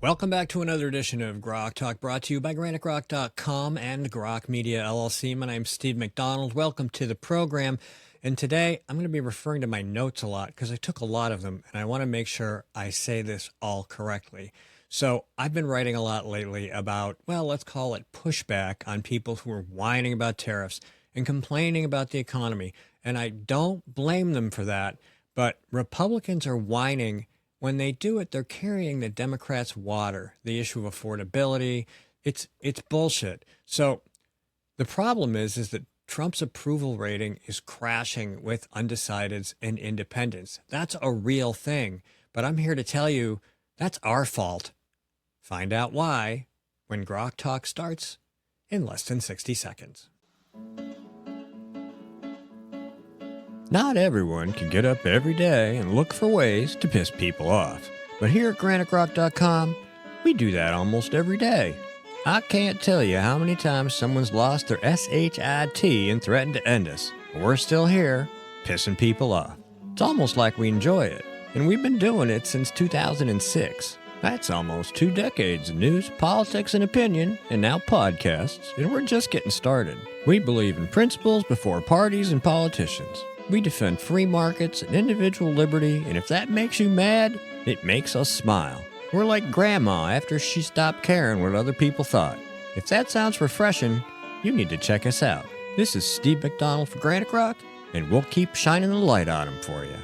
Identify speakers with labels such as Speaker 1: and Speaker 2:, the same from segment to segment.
Speaker 1: Welcome back to another edition of GrokTALK, brought to you by GrokTALK.com and Grok Media LLC. My name's Steve McDonald. Welcome to the program. And today I'm going to be referring to my notes a lot because I took a lot of them and I want to make sure I say this all correctly. So I've been writing a lot lately about, well, let's call it pushback on people who are whining about tariffs and complaining about the economy. And I don't blame them for that, but Republicans are whining. When they do it, they're carrying the Democrats' water, the issue of affordability. It's bullshit. So the problem is that Trump's approval rating is crashing with undecideds and independents. That's a real thing. But I'm here to tell you that's our fault. Find out why when Grok Talk starts in less than 60 seconds. Not everyone can get up every day and look for ways to piss people off. But here at GrokTALK.com, we do that almost every day. I can't tell you how many times someone's lost their SHIT and threatened to end us. But we're still here, pissing people off. It's almost like we enjoy it. And we've been doing it since 2006. That's almost 2 decades of news, politics, and opinion, and now podcasts, and we're just getting started. We believe in principles before parties and politicians. We defend free markets and individual liberty, and if that makes you mad, it makes us smile. We're like Grandma after she stopped caring what other people thought. If that sounds refreshing, you need to check us out. This is Steve McDonald for Granite Rock, and we'll keep shining the light on them for you.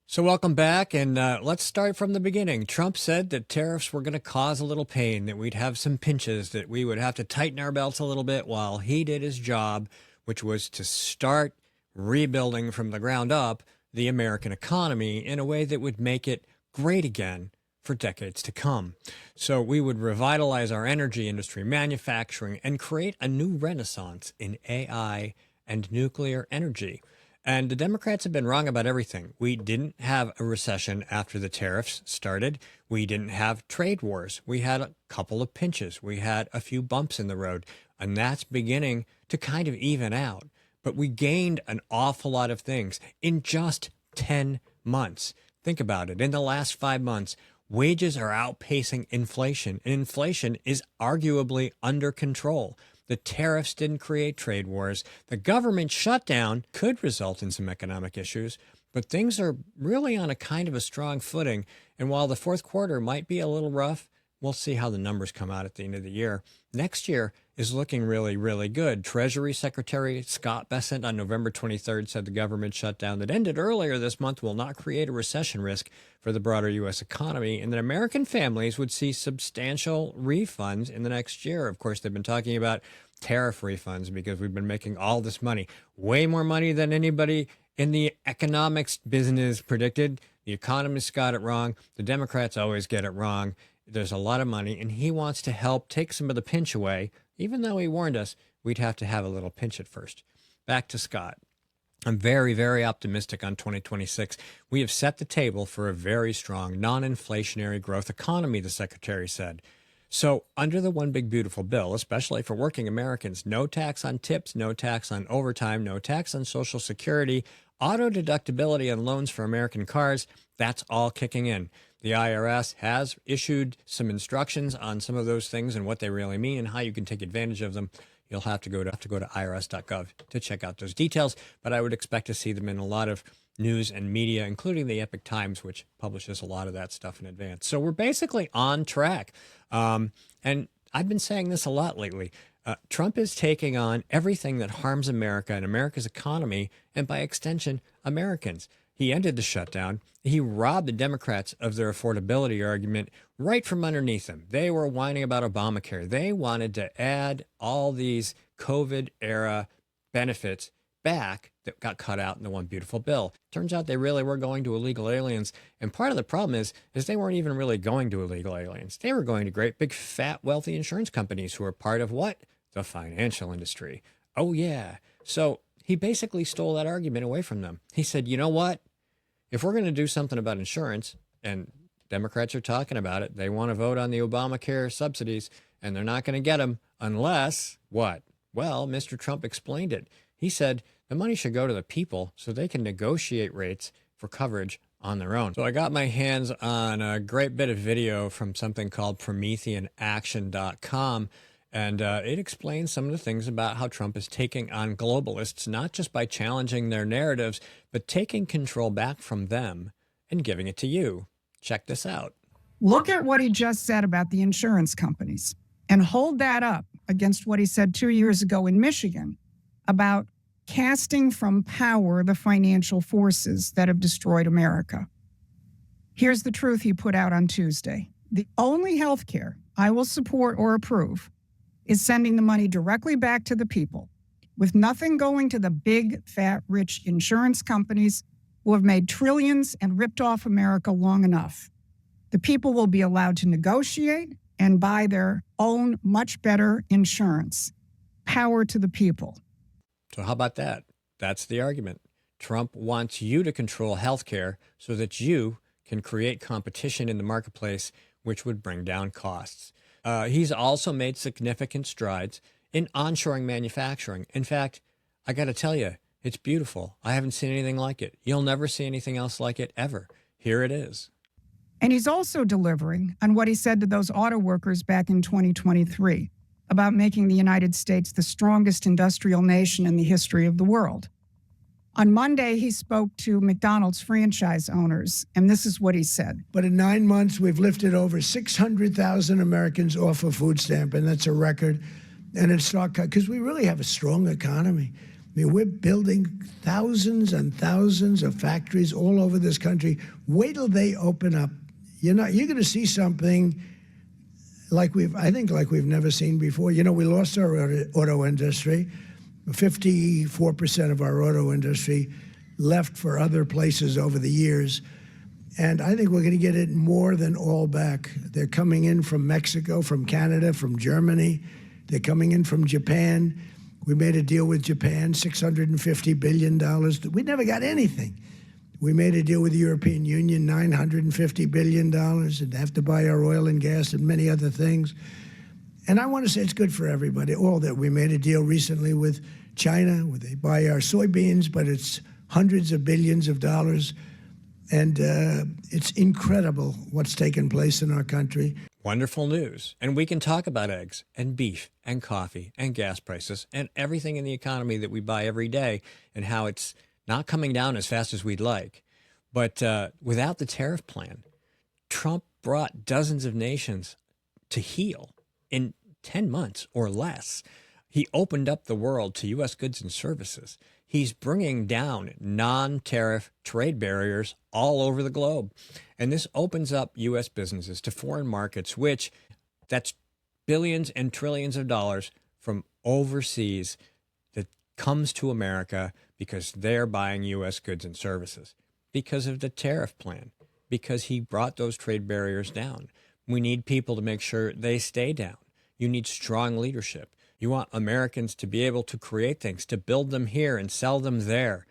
Speaker 1: So welcome back, and let's start from the beginning. Trump said that tariffs were going to cause a little pain, that we'd have some pinches, that we would have to tighten our belts a little bit while he did his job, which was to start rebuilding from the ground up the American economy in a way that would make it great again for decades to come. So we would revitalize our energy industry, manufacturing, and create a new renaissance in AI and nuclear energy. And the Democrats have been wrong about everything. We didn't have a recession after the tariffs started. We didn't have trade wars. We had a couple of pinches. We had a few bumps in the road, and that's beginning to kind of even out. But we gained an awful lot of things in just 10 months. Think about it. In the last 5 months, wages are outpacing inflation, and inflation is arguably under control. The tariffs didn't create trade wars. The government shutdown could result in some economic issues, but things are really on a kind of a strong footing. And while the fourth quarter might be a little rough, we'll see how the numbers come out at the end of the year. Next year is looking really, really good. Treasury Secretary Scott Bessent on November 23rd said the government shutdown that ended earlier this month will not create a recession risk for the broader U.S. economy, and that American families would see substantial refunds in the next year. Of course, they've been talking about tariff refunds because we've been making all this money, way more money than anybody in the economics business predicted. The economists got it wrong. The Democrats always get it wrong. There's a lot of money, and he wants to help take some of the pinch away, even though he warned us we'd have to have a little pinch at first. Back to Scott. I'm very, very optimistic on 2026. We have set the table for a very strong, non-inflationary growth economy, the secretary said. So under the One Big Beautiful Bill, especially for working Americans, no tax on tips, no tax on overtime, no tax on Social Security, auto deductibility on loans for American cars, that's all kicking in. The IRS has issued some instructions on some of those things and what they really mean and how you can take advantage of them. You'll have to go to irs.gov to check out those details, but I would expect to see them in a lot of news and media, including the Epoch Times, which publishes a lot of that stuff in advance. So we're basically on track. And I've been saying this a lot lately. Trump is taking on everything that harms America and America's economy, and by extension, Americans. He ended the shutdown. He robbed the Democrats of their affordability argument right from underneath them. They were whining about Obamacare. They wanted to add all these COVID-era benefits back that got cut out in the One Beautiful Bill. Turns out they really were going to illegal aliens. And part of the problem is they weren't even really going to illegal aliens. They were going to great, big, fat, wealthy insurance companies who are part of what? The financial industry. Oh, yeah. So he basically stole that argument away from them. He said, you know what? If we're going to do something about insurance, and Democrats are talking about it, they want to vote on the Obamacare subsidies, and they're not going to get them unless what? Well, Mr. Trump explained it. He said the money should go to the people so they can negotiate rates for coverage on their own. So I got my hands on a great bit of video from something called PrometheanAction.com, and it explains some of the things about how Trump is taking on globalists, not just by challenging their narratives, but taking control back from them and giving it to you. Check this out.
Speaker 2: Look at what he just said about the insurance companies and hold that up against what he said 2 years ago in Michigan about casting from power the financial forces that have destroyed America. Here's the truth he put out on Tuesday. The only health care I will support or approve is sending the money directly back to the people, with nothing going to the big, fat, rich insurance companies who have made trillions and ripped off America long enough. The people will be allowed to negotiate and buy their own much better insurance. Power to the people.
Speaker 1: So how about that? That's the argument. Trump wants you to control healthcare so that you can create competition in the marketplace, which would bring down costs. He's also made significant strides in onshoring manufacturing. In fact, I got to tell you, it's beautiful. I haven't seen anything like it. You'll never see anything else like it ever. Here it is.
Speaker 2: And he's also delivering on what he said to those auto workers back in 2023 about making the United States the strongest industrial nation in the history of the world. On Monday, he spoke to McDonald's franchise owners, and this is what he said.
Speaker 3: But in 9 months, we've lifted over 600,000 Americans off a food stamp, and that's a record. And it's not because we really have a strong economy. I mean, we're building thousands and thousands of factories all over this country. Wait till they open up. You're going to see something like we've never seen before. You know, we lost our auto industry. 54% of our auto industry left for other places over the years. And I think we're going to get it more than all back. They're coming in from Mexico, from Canada, from Germany. They're coming in from Japan. We made a deal with Japan, $650 billion. We never got anything. We made a deal with the European Union, $950 billion, and they have to buy our oil and gas and many other things. And I want to say it's good for everybody, all that. We made a deal recently with China, where they buy our soybeans, but it's hundreds of billions of dollars. And it's incredible what's taken place in our country.
Speaker 1: Wonderful news. And we can talk about eggs and beef and coffee and gas prices and everything in the economy that we buy every day and how it's not coming down as fast as we'd like. But without the tariff plan, Trump brought dozens of nations to heel in 10 months or less. He opened up the world to U.S. goods and services. He's bringing down non-tariff trade barriers all over the globe. And this opens up U.S. businesses to foreign markets, that's billions and trillions of dollars from overseas that comes to America because they're buying U.S. goods and services, because of the tariff plan, because he brought those trade barriers down. We need people to make sure they stay down. You need strong leadership. You want Americans to be able to create things, to build them here and sell them there.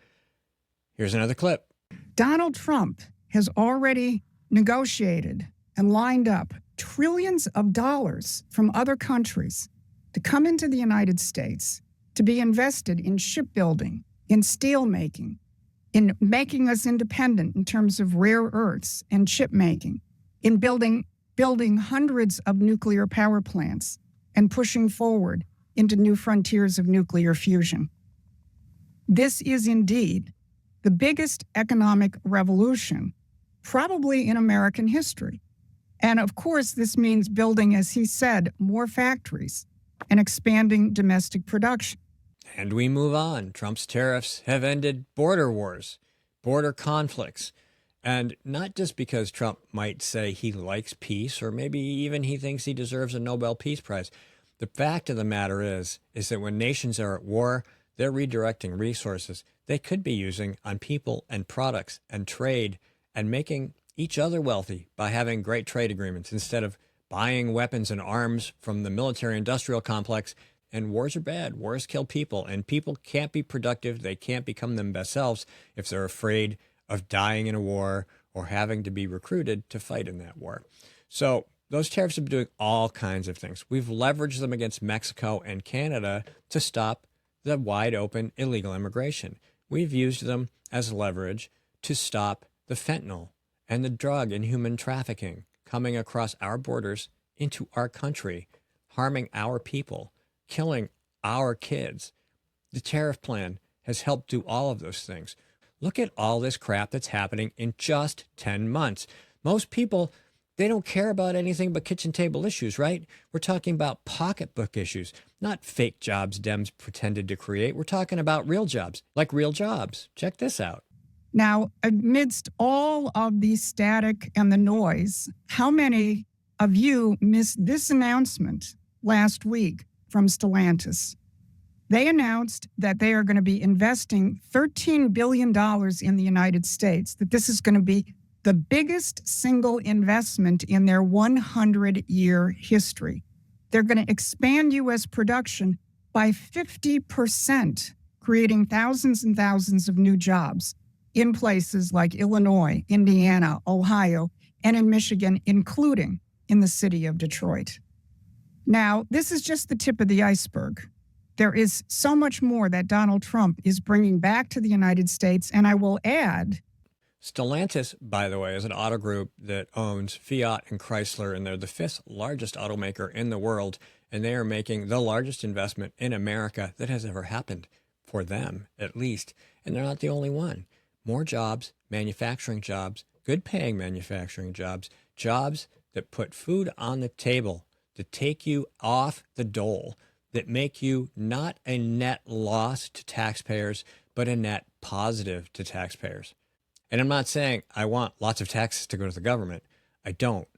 Speaker 1: Here's another clip.
Speaker 2: Donald Trump has already negotiated and lined up trillions of dollars from other countries to come into the United States to be invested in shipbuilding, in steel making, in making us independent in terms of rare earths and chip making, in building hundreds of nuclear power plants and pushing forward into new frontiers of nuclear fusion. This is indeed the biggest economic revolution probably in American history. And of course, this means building, as he said, more factories and expanding domestic production.
Speaker 1: And we move on. Trump's tariffs have ended border wars, border conflicts. And not just because Trump might say he likes peace, or maybe even he thinks he deserves a Nobel Peace Prize. The fact of the matter is that when nations are at war, they're redirecting resources they could be using on people and products and trade and making each other wealthy by having great trade agreements instead of buying weapons and arms from the military-industrial complex. And wars are bad. Wars kill people, and people can't be productive. They can't become them best selves if they're afraid of dying in a war or having to be recruited to fight in that war. So those tariffs have been doing all kinds of things. We've leveraged them against Mexico and Canada to stop the wide open illegal immigration. We've used them as leverage to stop the fentanyl and the drug and human trafficking coming across our borders into our country, harming our people, killing our kids. The tariff plan has helped do all of those things. Look at all this crap that's happening in just 10 months. Most people, they don't care about anything but kitchen table issues, right? We're talking about pocketbook issues, not fake jobs Dems pretended to create. We're talking about real jobs, like real jobs. Check this out.
Speaker 2: Now, amidst all of the static and the noise, how many of you missed this announcement last week from Stellantis? They announced that they are going to be investing $13 billion in the United States, that this is going to be the biggest single investment in their 100-year history. They're going to expand U.S. production by 50%, creating thousands and thousands of new jobs in places like Illinois, Indiana, Ohio, and in Michigan, including in the city of Detroit. Now, this is just the tip of the iceberg. There is so much more that Donald Trump is bringing back to the United States, and I will add.
Speaker 1: Stellantis, by the way, is an auto group that owns Fiat and Chrysler, and they're the fifth largest automaker in the world, and they are making the largest investment in America that has ever happened, for them at least, and they're not the only one. More jobs, manufacturing jobs, good-paying manufacturing jobs, jobs that put food on the table, that take you off the dole, that make you not a net loss to taxpayers, but a net positive to taxpayers. And I'm not saying I want lots of taxes to go to the government. I don't.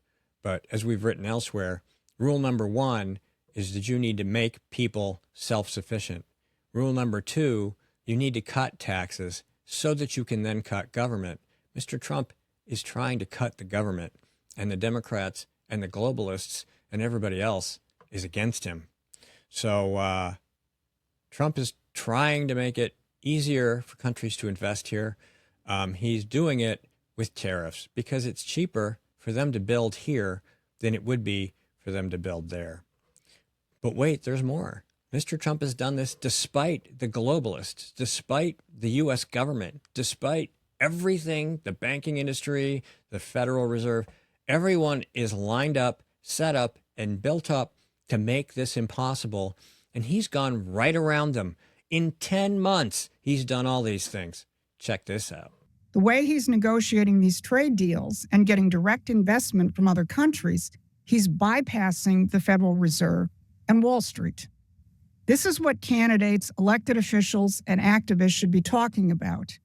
Speaker 1: But as we've written elsewhere, rule number one is that you need to make people self-sufficient. Rule number two, you need to cut taxes so that you can then cut government. Mr. Trump is trying to cut the government, and the Democrats and the globalists and everybody else is against him. So Trump is trying to make it easier for countries to invest here. He's doing it with tariffs because it's cheaper for them to build here than it would be for them to build there. But wait, there's more. Mr. Trump has done this despite the globalists, despite the U.S. government, despite everything, the banking industry, the Federal Reserve. Everyone is lined up, set up, and built up to make this impossible. And he's gone right around them. In 10 months, he's done all these things. Check this out.
Speaker 2: The way he's negotiating these trade deals and getting direct investment from other countries, he's bypassing the Federal Reserve and Wall Street. This is what candidates, elected officials, and activists should be talking about.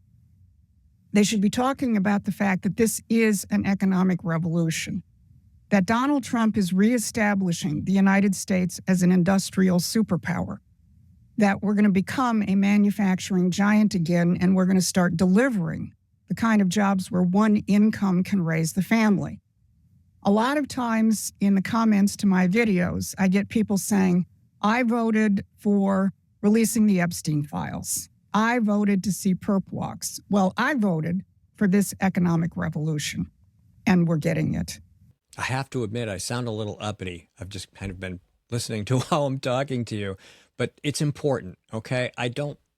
Speaker 2: They should be talking about the fact that this is an economic revolution, that Donald Trump is reestablishing the United States as an industrial superpower, that we're going to become a manufacturing giant again, and we're going to start delivering the kind of jobs where one income can raise the family. A lot of times in the comments to my videos, I get people saying, I voted for releasing the Epstein files. I voted to see perp walks. Well, I voted for this economic revolution, and we're getting it.
Speaker 1: I have to admit, I sound a little uppity. I've just kind of been listening to how I'm talking to you, but it's important, okay?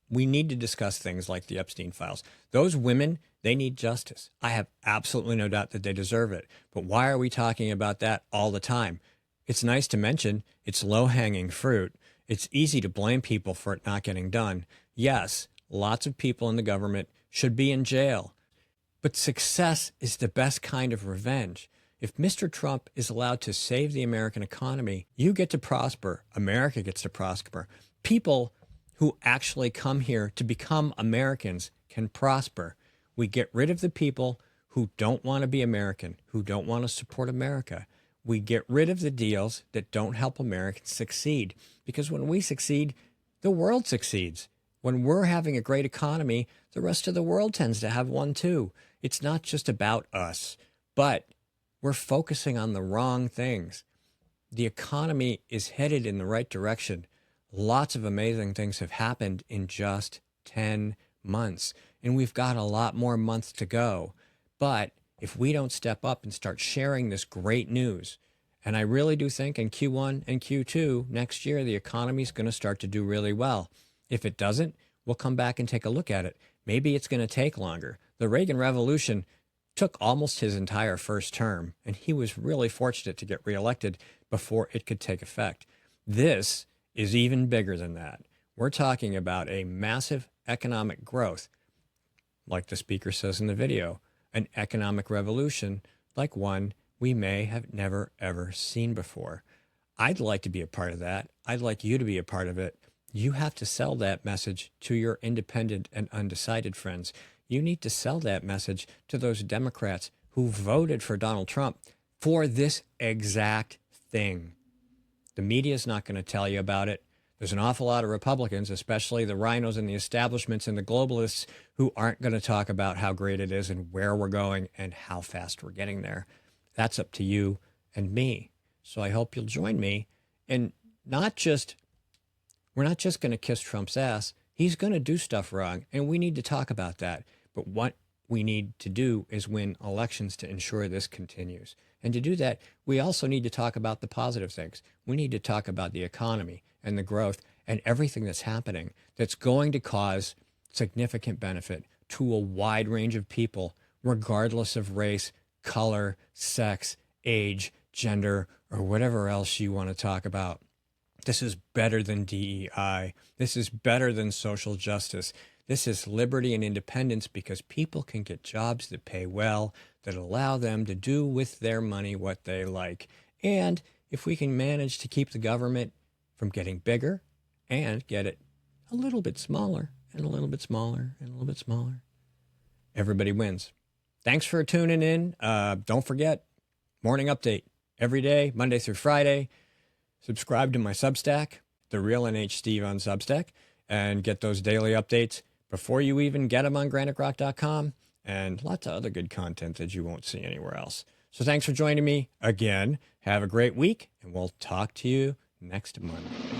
Speaker 1: We need to discuss things like the Epstein files. Those women, they need justice. I have absolutely no doubt that they deserve it. But why are we talking about that all the time? It's nice to mention. It's low-hanging fruit. It's easy to blame people for it not getting done. Yes, lots of people in the government should be in jail. But success is the best kind of revenge. If Mr. Trump is allowed to save the American economy, you get to prosper. America gets to prosper. People who actually come here to become Americans can prosper. We get rid of the people who don't want to be American, who don't want to support America. We get rid of the deals that don't help Americans succeed. Because when we succeed, the world succeeds. When we're having a great economy, the rest of the world tends to have one too. It's not just about us, but we're focusing on the wrong things. The economy is headed in the right direction. Lots of amazing things have happened in just 10 months, and we've got a lot more months to go. But if we don't step up and start sharing this great news, and I really do think in Q1 and Q2 next year, the economy is going to start to do really well. If it doesn't, we'll come back and take a look at it. Maybe it's going to take longer. The Reagan Revolution took almost his entire first term, and he was really fortunate to get reelected before it could take effect. This is even bigger than that. We're talking about a massive economic growth, like the speaker says in the video, an economic revolution like one we may have never, ever seen before. I'd like to be a part of that. I'd like you to be a part of it. You have to sell that message to your independent and undecided friends. You need to sell that message to those Democrats who voted for Donald Trump for this exact thing. The media is not going to tell you about it. There's an awful lot of Republicans, especially the rhinos and the establishments and the globalists, who aren't going to talk about how great it is and where we're going and how fast we're getting there. That's up to you and me. So I hope you'll join me. And we're not just going to kiss Trump's ass. He's going to do stuff wrong, and we need to talk about that. But what we need to do is win elections to ensure this continues. And to do that, we also need to talk about the positive things. We need to talk about the economy and the growth and everything that's happening that's going to cause significant benefit to a wide range of people, regardless of race, color, sex, age, gender, or whatever else you want to talk about. This is better than DEI. This is better than social justice. This is liberty and independence because people can get jobs that pay well, that allow them to do with their money what they like. And if we can manage to keep the government from getting bigger and get it a little bit smaller and a little bit smaller and a little bit smaller, everybody wins. Thanks for tuning in. Don't forget, morning update every day, Monday through Friday. Subscribe to my Substack, The Real NH Steve on Substack, and get those daily updates before you even get them on GrokTALK.com, and lots of other good content that you won't see anywhere else. So thanks for joining me again. Have a great week, and we'll talk to you next Monday.